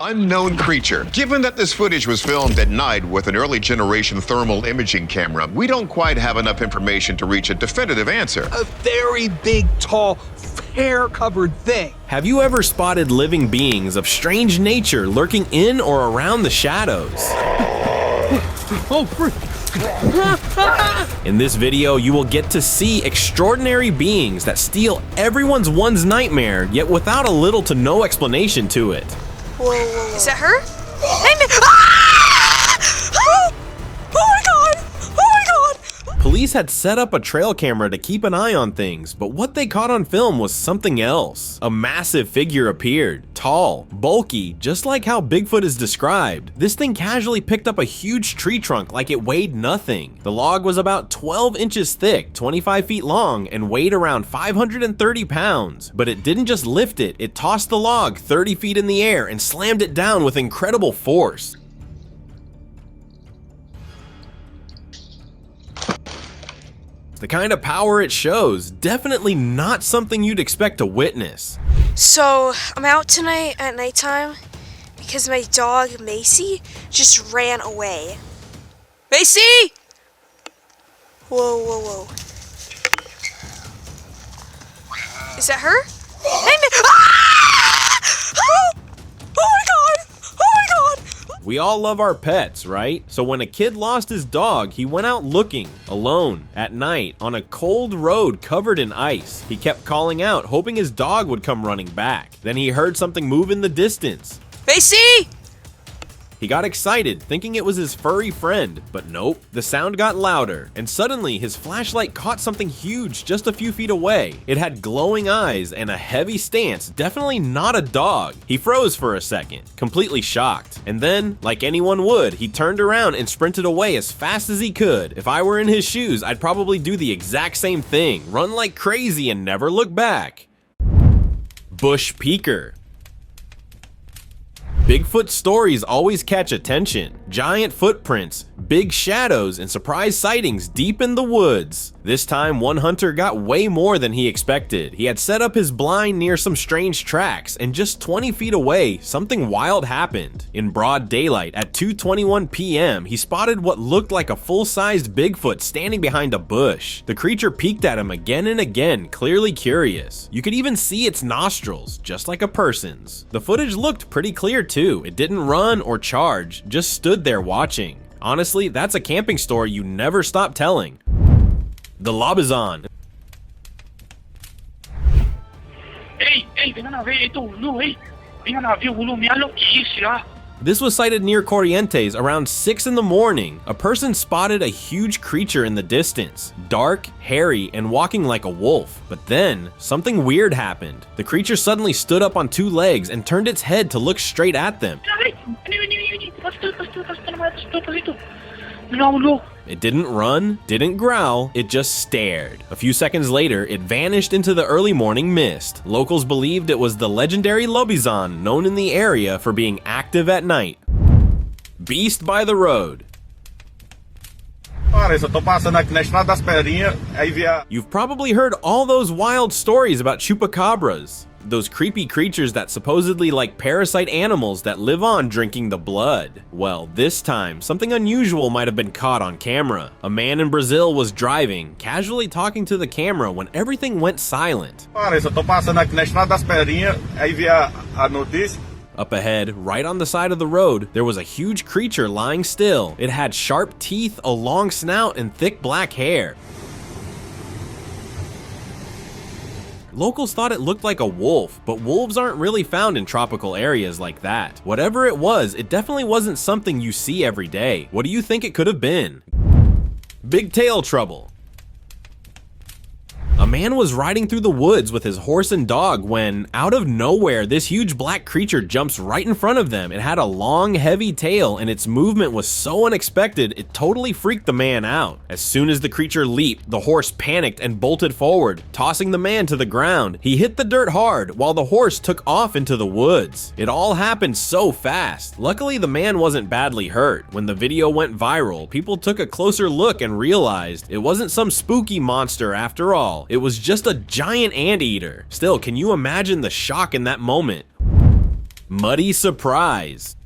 Unknown creature. Given that this footage was filmed at night with an early generation thermal imaging camera, we don't quite have enough information to reach a definitive answer. A very big, tall, hair-covered thing. Have you ever spotted living beings of strange nature lurking in or around the shadows? Oh, frick. In this video, you will get to see extraordinary beings that steal everyone's nightmare, yet without a little to no explanation to it. Whoa. Is that her? Oh my god! Oh my god! Police had set up a trail camera to keep an eye on things, but what they caught on film was something else. A massive figure appeared, tall, bulky, just like how Bigfoot is described. This thing casually picked up a huge tree trunk like it weighed nothing. The log was about 12 inches thick, 25 feet long, and weighed around 530 pounds. But it didn't just lift it, it tossed the log 30 feet in the air and slammed it down with incredible force. The kind of power it shows, definitely not something you'd expect to witness. So, I'm out tonight at nighttime because my dog, Macy, just ran away. Macy! Whoa. Is that her? We all love our pets, right? So when a kid lost his dog, he went out looking, alone, at night, on a cold road covered in ice. He kept calling out, hoping his dog would come running back. Then he heard something move in the distance. Macy! He got excited, thinking it was his furry friend, but nope. The sound got louder, and suddenly his flashlight caught something huge just a few feet away. It had glowing eyes and a heavy stance, definitely not a dog. He froze for a second, completely shocked. And then, like anyone would, he turned around and sprinted away as fast as he could. If I were in his shoes, I'd probably do the exact same thing, run like crazy and never look back. Bush peeker. Bigfoot stories always catch attention. Giant footprints, big shadows, and surprise sightings deep in the woods. This time, one hunter got way more than he expected. He had set up his blind near some strange tracks, and just 20 feet away, something wild happened. In broad daylight, at 2:21 p.m., he spotted what looked like a full-sized Bigfoot standing behind a bush. The creature peeked at him again and again, clearly curious. You could even see its nostrils, just like a person's. The footage looked pretty clear too. It didn't run or charge, just stood there watching. Honestly, that's a camping story you never stop telling. The Lobon. Ei, venha na veia, ito ulo, ei. Venha na veia, ulo, minha louquice, ah. This was sighted near Corrientes around 6 in the morning. A person spotted a huge creature in the distance, dark, hairy, and walking like a wolf. But then, something weird happened. The creature suddenly stood up on two legs and turned its head to look straight at them. It didn't run, didn't growl, it just stared. A few seconds later, it vanished into the early morning mist. Locals believed it was the legendary Lobon, known in the area for being active at night. Beast by the road. You've probably heard all those wild stories about chupacabras. Those creepy creatures that supposedly like parasite animals that live on drinking the blood. Well, this time, something unusual might have been caught on camera. A man in Brazil was driving, casually talking to the camera when everything went silent. Up ahead, right on the side of the road, there was a huge creature lying still. It had sharp teeth, a long snout, and thick black hair. Locals thought it looked like a wolf, but wolves aren't really found in tropical areas like that. Whatever it was, it definitely wasn't something you see every day. What do you think it could have been? Big tail trouble. A man was riding through the woods with his horse and dog when, out of nowhere, this huge black creature jumps right in front of them. It had a long, heavy tail, and its movement was so unexpected, it totally freaked the man out. As soon as the creature leaped, the horse panicked and bolted forward, tossing the man to the ground. He hit the dirt hard, while the horse took off into the woods. It all happened so fast. Luckily, the man wasn't badly hurt. When the video went viral, people took a closer look and realized it wasn't some spooky monster after all. It was just a giant anteater. Still, can you imagine the shock in that moment? Muddy surprise.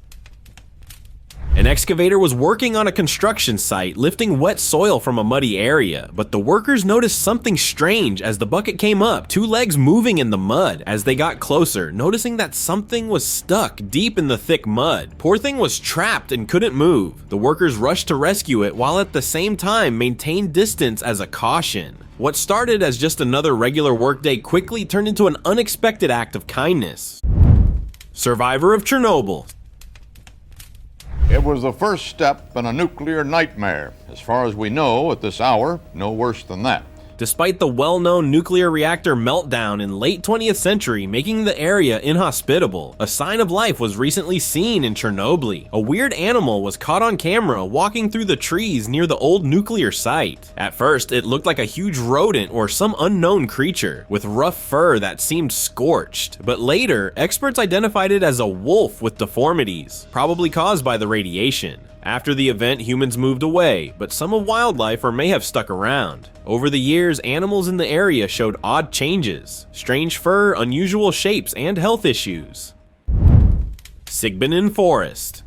An excavator was working on a construction site, lifting wet soil from a muddy area, but the workers noticed something strange as the bucket came up, two legs moving in the mud. As they got closer, noticing that something was stuck deep in the thick mud. Poor thing was trapped and couldn't move. The workers rushed to rescue it while at the same time maintained distance as a caution. What started as just another regular workday quickly turned into an unexpected act of kindness. Survivor of Chernobyl. It was the first step in a nuclear nightmare. As far as we know at this hour, no worse than that. Despite the well-known nuclear reactor meltdown in late 20th century making the area inhospitable, a sign of life was recently seen in Chernobyl. A weird animal was caught on camera walking through the trees near the old nuclear site. At first, it looked like a huge rodent or some unknown creature, with rough fur that seemed scorched. But later, experts identified it as a wolf with deformities, probably caused by the radiation. After the event, humans moved away, but some of wildlife may have stuck around. Over the years, animals in the area showed odd changes, strange fur, unusual shapes, and health issues. Sigben Forest.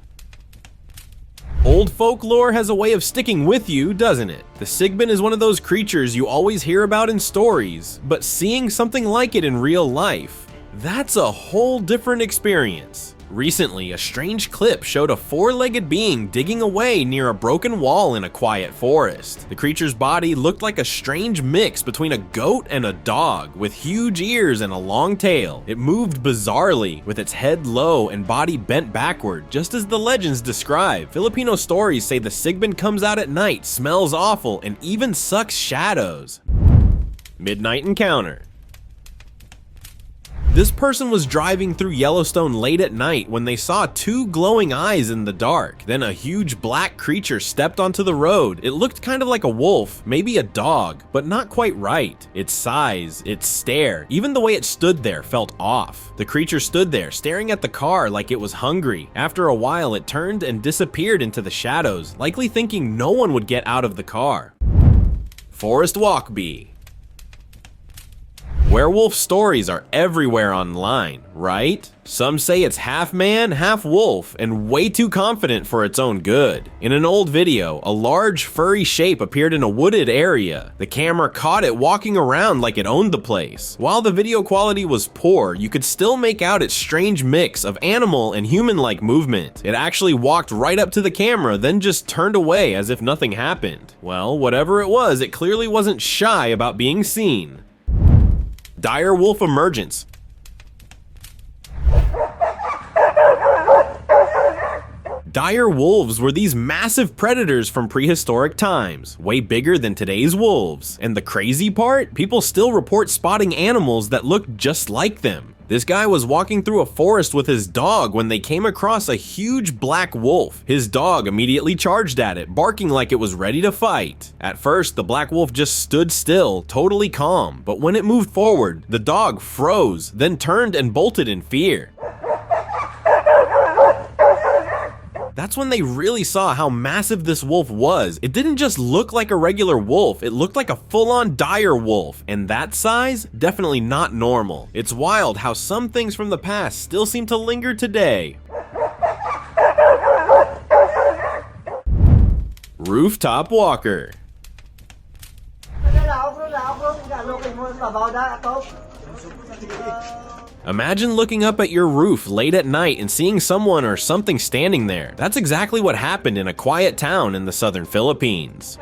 Old folklore has a way of sticking with you, doesn't it? The Sigben is one of those creatures you always hear about in stories, but seeing something like it in real life, that's a whole different experience. Recently, a strange clip showed a four-legged being digging away near a broken wall in a quiet forest. The creature's body looked like a strange mix between a goat and a dog, with huge ears and a long tail. It moved bizarrely, with its head low and body bent backward, just as the legends describe. Filipino stories say the Sigben comes out at night, smells awful, and even sucks shadows. Midnight encounter. This person was driving through Yellowstone late at night when they saw two glowing eyes in the dark. Then a huge black creature stepped onto the road. It looked kind of like a wolf, maybe a dog, but not quite right. Its size, its stare, even the way it stood there felt off. The creature stood there, staring at the car like it was hungry. After a while, it turned and disappeared into the shadows, likely thinking no one would get out of the car. Forest Walkby. Werewolf stories are everywhere online, right? Some say it's half man, half wolf, and way too confident for its own good. In an old video, a large furry shape appeared in a wooded area. The camera caught it walking around like it owned the place. While the video quality was poor, you could still make out its strange mix of animal and human-like movement. It actually walked right up to the camera, then just turned away as if nothing happened. Well, whatever it was, it clearly wasn't shy about being seen. Dire wolf emergence. Dire wolves were these massive predators from prehistoric times, way bigger than today's wolves. And the crazy part? People still report spotting animals that look just like them. This guy was walking through a forest with his dog when they came across a huge black wolf. His dog immediately charged at it, barking like it was ready to fight. At first, the black wolf just stood still, totally calm, but when it moved forward, the dog froze, then turned and bolted in fear. That's when they really saw how massive this wolf was. It didn't just look like a regular wolf, it looked like a full-on dire wolf, and that size? Definitely not normal. It's wild how some things from the past still seem to linger today. Rooftop walker. Imagine looking up at your roof late at night and seeing someone or something standing there. That's exactly what happened in a quiet town in the southern Philippines.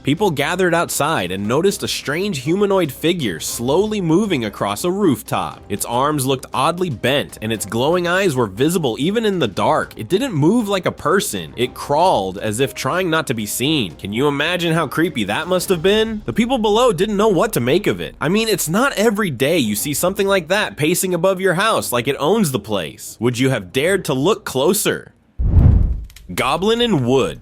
People gathered outside and noticed a strange humanoid figure slowly moving across a rooftop. Its arms looked oddly bent, and its glowing eyes were visible even in the dark. It didn't move like a person. It crawled as if trying not to be seen. Can you imagine how creepy that must have been? The people below didn't know what to make of it. I mean, it's not every day you see something like that pacing above your house like it owns the place. Would you have dared to look closer? Goblin in wood.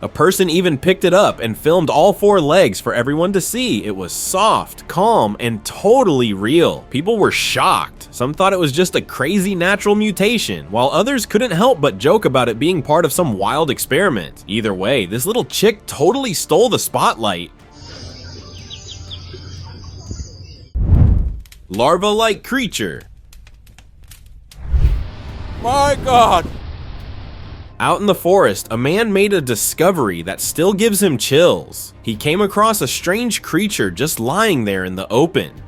A person even picked it up and filmed all 4 legs for everyone to see. It was soft, calm, and totally real. People were shocked. Some thought it was just a crazy natural mutation, while others couldn't help but joke about it being part of some wild experiment. Either way, this little chick totally stole the spotlight. Larva-like creature. My God! Out in the forest, a man made a discovery that still gives him chills. He came across a strange creature just lying there in the open.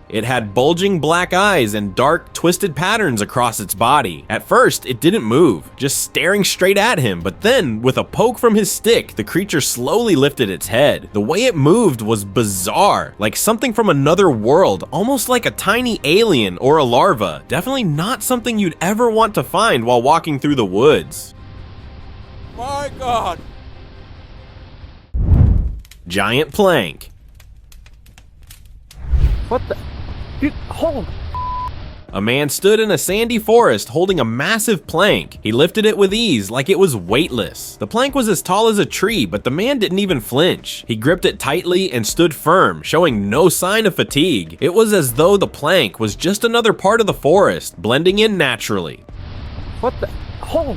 It had bulging black eyes and dark, twisted patterns across its body. At first, it didn't move, just staring straight at him, but then, with a poke from his stick, the creature slowly lifted its head. The way it moved was bizarre, like something from another world, almost like a tiny alien or a larva. Definitely not something you'd ever want to find while walking through the woods. My God! Giant plank. What the? Dude, hold! A man stood in a sandy forest holding a massive plank. He lifted it with ease like it was weightless. The plank was as tall as a tree, but the man didn't even flinch. He gripped it tightly and stood firm, showing no sign of fatigue. It was as though the plank was just another part of the forest, blending in naturally. What the? Hold!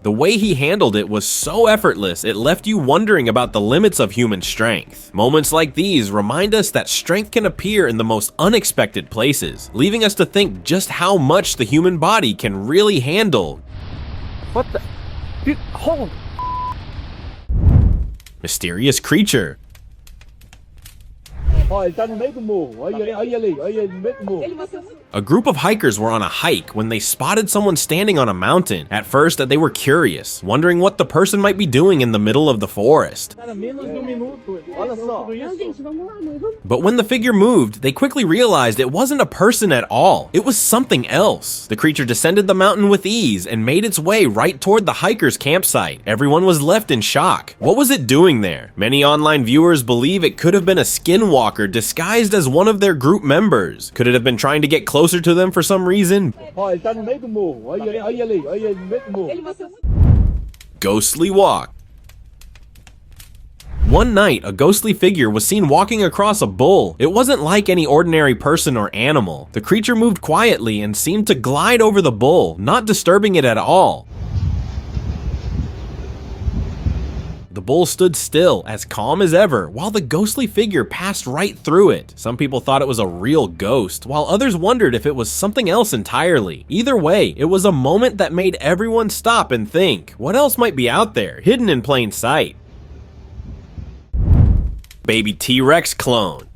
The way he handled it was so effortless, it left you wondering about the limits of human strength. Moments like these remind us that strength can appear in the most unexpected places, leaving us to think just how much the human body can really handle. What the? Dude, hold! Mysterious creature. A group of hikers were on a hike when they spotted someone standing on a mountain. At first, they were curious, wondering what the person might be doing in the middle of the forest. But when the figure moved, they quickly realized it wasn't a person at all. It was something else. The creature descended the mountain with ease and made its way right toward the hikers' campsite. Everyone was left in shock. What was it doing there? Many online viewers believe it could have been a skinwalker disguised as one of their group members. Could it have been trying to get closer to them for some reason? Ghostly walk. One night, a ghostly figure was seen walking across a bull. It wasn't like any ordinary person or animal. The creature moved quietly and seemed to glide over the bull, not disturbing it at all. The bull stood still, as calm as ever, while the ghostly figure passed right through it. Some people thought it was a real ghost, while others wondered if it was something else entirely. Either way, it was a moment that made everyone stop and think, what else might be out there, hidden in plain sight? Baby T-Rex clone.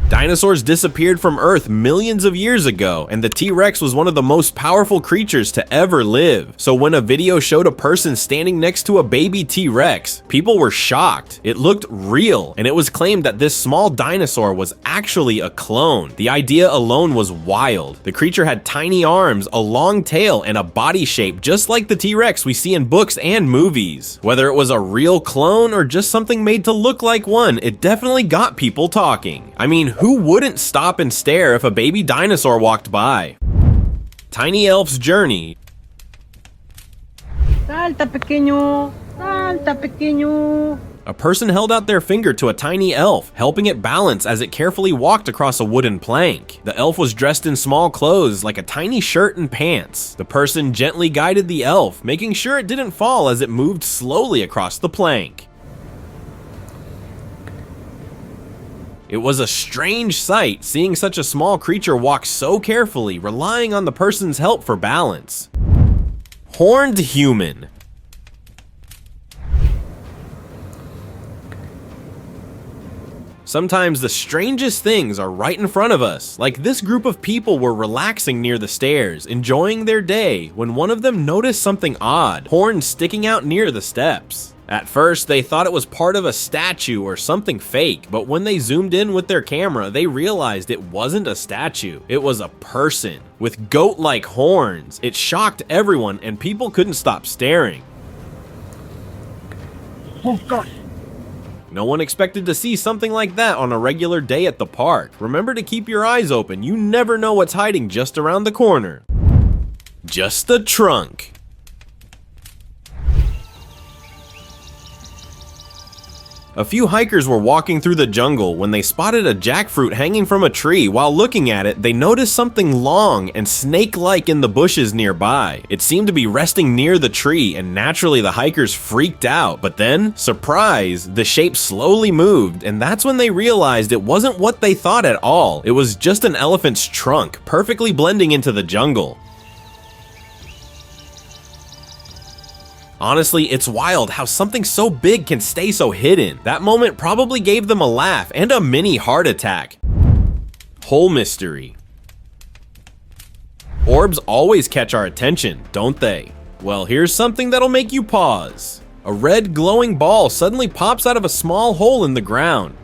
Dinosaurs disappeared from Earth millions of years ago, and the T-Rex was one of the most powerful creatures to ever live. So when a video showed a person standing next to a baby T-Rex, people were shocked. It looked real, and it was claimed that this small dinosaur was actually a clone. The idea alone was wild. The creature had tiny arms, a long tail, and a body shape just like the T-Rex we see in books and movies. Whether it was a real clone or just something made to look like one, it definitely got people talking. I mean, who wouldn't stop and stare if a baby dinosaur walked by? Tiny Elf's Journey. Salta pequeño, salta pequeño. A person held out their finger to a tiny elf, helping it balance as it carefully walked across a wooden plank. The elf was dressed in small clothes like a tiny shirt and pants. The person gently guided the elf, making sure it didn't fall as it moved slowly across the plank. It was a strange sight, seeing such a small creature walk so carefully, relying on the person's help for balance. Horned human. Sometimes the strangest things are right in front of us, like this group of people were relaxing near the stairs, enjoying their day, when one of them noticed something odd, horns sticking out near the steps. At first, they thought it was part of a statue or something fake, but when they zoomed in with their camera, they realized it wasn't a statue. It was a person with goat-like horns. It shocked everyone, and people couldn't stop staring. Oh God. No one expected to see something like that on a regular day at the park. Remember to keep your eyes open. You never know what's hiding just around the corner. Just a trunk. A few hikers were walking through the jungle when they spotted a jackfruit hanging from a tree. While looking at it, they noticed something long and snake-like in the bushes nearby. It seemed to be resting near the tree, and naturally the hikers freaked out. But then, surprise, the shape slowly moved, and that's when they realized it wasn't what they thought at all. It was just an elephant's trunk, perfectly blending into the jungle. Honestly, it's wild how something so big can stay so hidden. That moment probably gave them a laugh and a mini heart attack. Hole mystery. Orbs always catch our attention, don't they? Well, here's something that'll make you pause. A red glowing ball suddenly pops out of a small hole in the ground.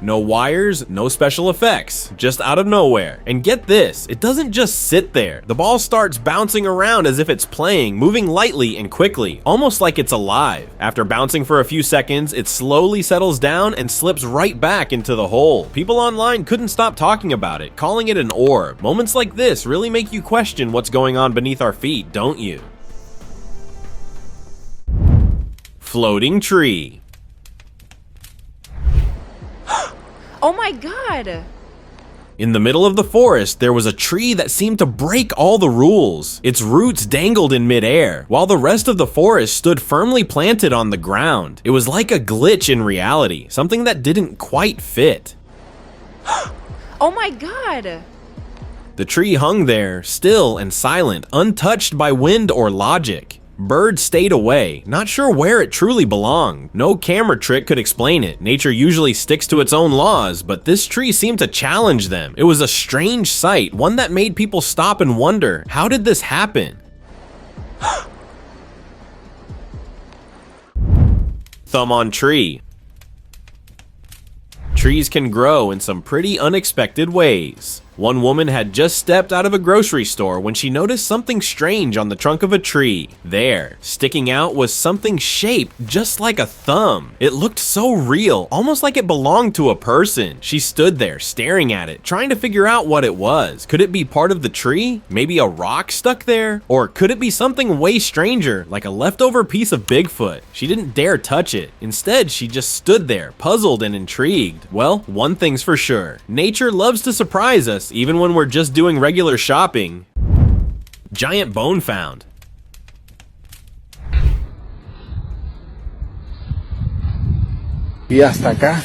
No wires, no special effects, just out of nowhere. And get this, it doesn't just sit there. The ball starts bouncing around as if it's playing, moving lightly and quickly, almost like it's alive. After bouncing for a few seconds, it slowly settles down and slips right back into the hole. People online couldn't stop talking about it, calling it an orb. Moments like this really make you question what's going on beneath our feet, don't you? Floating tree. Oh my god! In the middle of the forest, there was a tree that seemed to break all the rules. Its roots dangled in midair, while the rest of the forest stood firmly planted on the ground. It was like a glitch in reality, something that didn't quite fit. Oh my god! The tree hung there, still and silent, untouched by wind or logic. Birds stayed away, not sure where it truly belonged. No camera trick could explain it. Nature usually sticks to its own laws, but this tree seemed to challenge them. It was a strange sight, one that made people stop and wonder, how did this happen? Thumb on tree. Trees can grow in some pretty unexpected ways. One woman had just stepped out of a grocery store when she noticed something strange on the trunk of a tree. There, sticking out, was something shaped just like a thumb. It looked so real, almost like it belonged to a person. She stood there, staring at it, trying to figure out what it was. Could it be part of the tree? Maybe a rock stuck there? Or could it be something way stranger, like a leftover piece of Bigfoot? She didn't dare touch it. Instead, she just stood there, puzzled and intrigued. Well, one thing's for sure. Nature loves to surprise us, even when we're just doing regular shopping. Giant bone found. Y hasta acá.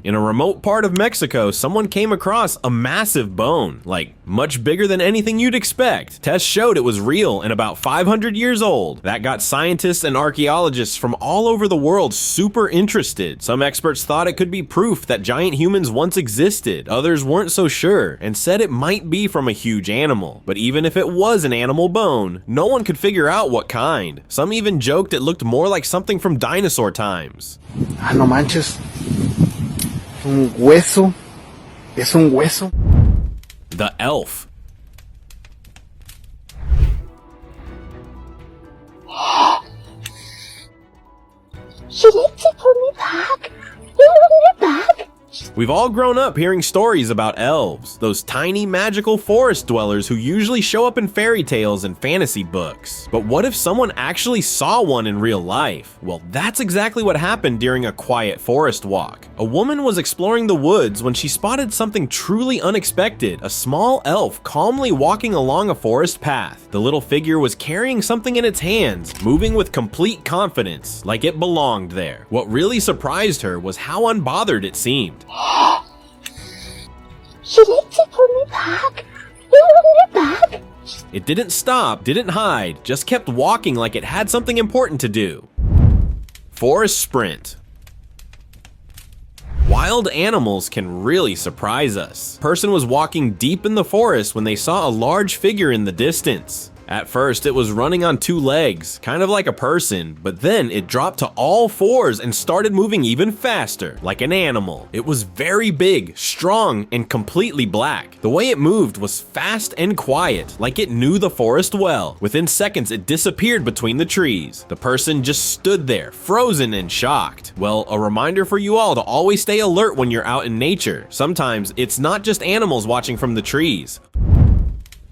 In a remote part of Mexico, someone came across a massive bone, like much bigger than anything you'd expect. Tests showed it was real and about 500 years old. That got scientists and archaeologists from all over the world super interested. Some experts thought it could be proof that giant humans once existed. Others weren't so sure and said it might be from a huge animal. But even if it was an animal bone, no one could figure out what kind. Some even joked it looked more like something from dinosaur times. Ah, no manches. Un hueso. Es un hueso. The elf. She likes to put me back. You want me back? We've all grown up hearing stories about elves, those tiny magical forest dwellers who usually show up in fairy tales and fantasy books. But what if someone actually saw one in real life? Well, that's exactly what happened during a quiet forest walk. A woman was exploring the woods when she spotted something truly unexpected, a small elf calmly walking along a forest path. The little figure was carrying something in its hands, moving with complete confidence, like it belonged there. What really surprised her was how unbothered it seemed. She likes to put me back. You want me back? It didn't stop, didn't hide, just kept walking like it had something important to do. Forest sprint. Wild animals can really surprise us. A person was walking deep in the forest when they saw a large figure in the distance. At first, it was running on two legs, kind of like a person, but then it dropped to all fours and started moving even faster, like an animal. It was very big, strong, and completely black. The way it moved was fast and quiet, like it knew the forest well. Within seconds, it disappeared between the trees. The person just stood there, frozen and shocked. Well, a reminder for you all to always stay alert when you're out in nature. Sometimes, it's not just animals watching from the trees.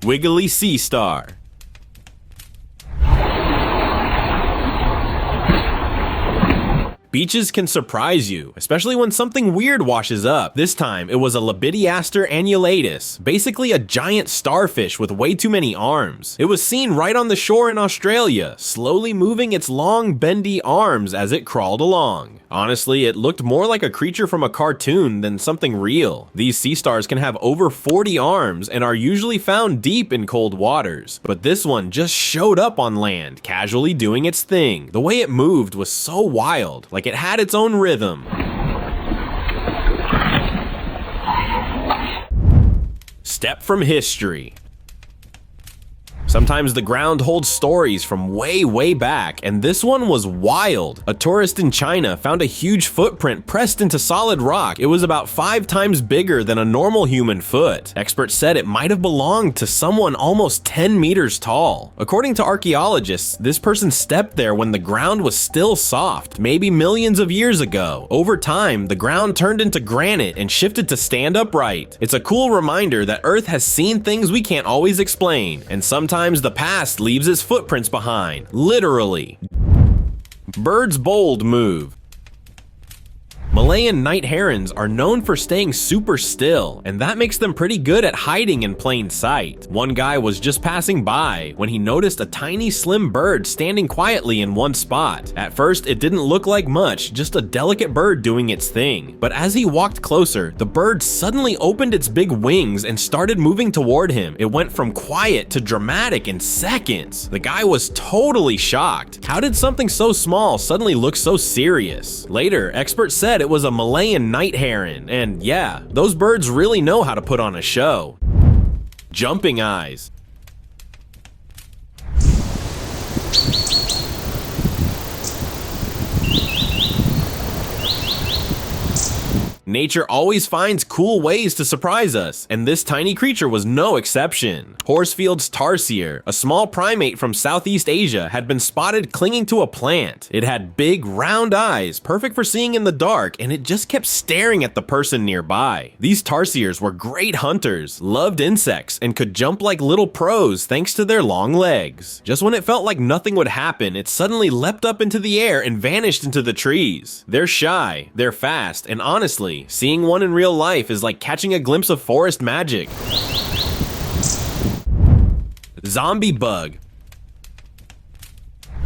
Wiggly sea star. Beaches can surprise you, especially when something weird washes up. This time, it was a Labidiaster annulatus, basically a giant starfish with way too many arms. It was seen right on the shore in Australia, slowly moving its long, bendy arms as it crawled along. Honestly, it looked more like a creature from a cartoon than something real. These sea stars can have over 40 arms and are usually found deep in cold waters, but this one just showed up on land, casually doing its thing. The way it moved was so wild, like it had its own rhythm. Step from history. Sometimes the ground holds stories from way back, and this one was wild. A tourist in China found a huge footprint pressed into solid rock. It was about 5 times bigger than a normal human foot. Experts said it might have belonged to someone almost 10 meters tall. According to archaeologists, this person stepped there when the ground was still soft, maybe millions of years ago. Over time, the ground turned into granite and shifted to stand upright. It's a cool reminder that Earth has seen things we can't always explain, and sometimes the past leaves its footprints behind, literally. Bird's bold move. Malayan night herons are known for staying super still, and that makes them pretty good at hiding in plain sight. One guy was just passing by when he noticed a tiny slim bird standing quietly in one spot. At first, it didn't look like much, just a delicate bird doing its thing. But as he walked closer, the bird suddenly opened its big wings and started moving toward him. It went from quiet to dramatic in seconds. The guy was totally shocked. How did something so small suddenly look so serious? Later, experts said it was a Malayan night heron, and yeah, those birds really know how to put on a show. Jumping eyes. Nature always finds cool ways to surprise us, and this tiny creature was no exception. Horsfield's tarsier, a small primate from Southeast Asia, had been spotted clinging to a plant. It had big, round eyes, perfect for seeing in the dark, and it just kept staring at the person nearby. These tarsiers were great hunters, loved insects, and could jump like little pros thanks to their long legs. Just when it felt like nothing would happen, it suddenly leapt up into the air and vanished into the trees. They're shy, they're fast, and honestly, seeing one in real life is like catching a glimpse of forest magic. Zombie bug.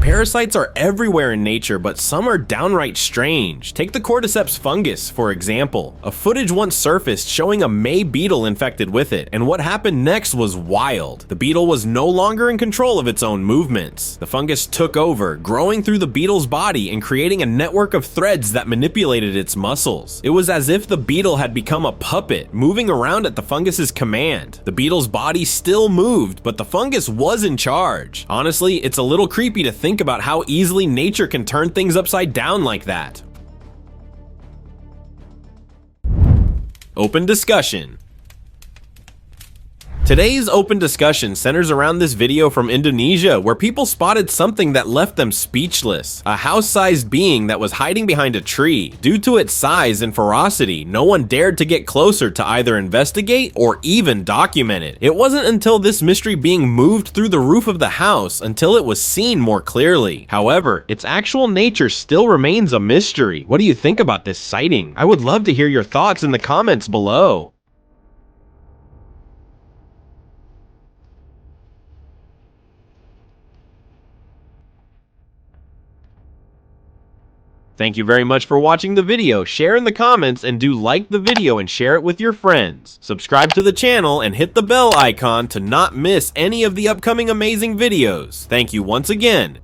Parasites are everywhere in nature, but some are downright strange. Take the cordyceps fungus, for example. A footage once surfaced showing a May beetle infected with it, and what happened next was wild. The beetle was no longer in control of its own movements. The fungus took over, growing through the beetle's body and creating a network of threads that manipulated its muscles. It was as if the beetle had become a puppet, moving around at the fungus's command. The beetle's body still moved, but the fungus was in charge. Honestly, it's a little creepy to think about how easily nature can turn things upside down like that. Open discussion. Today's open discussion centers around this video from Indonesia where people spotted something that left them speechless. A house-sized being that was hiding behind a tree. Due to its size and ferocity, no one dared to get closer to either investigate or even document it. It wasn't until this mystery being moved through the roof of the house until it was seen more clearly. However, its actual nature still remains a mystery. What do you think about this sighting? I would love to hear your thoughts in the comments below. Thank you very much for watching the video. Share in the comments and do like the video and share it with your friends. Subscribe to the channel and hit the bell icon to not miss any of the upcoming amazing videos. Thank you once again,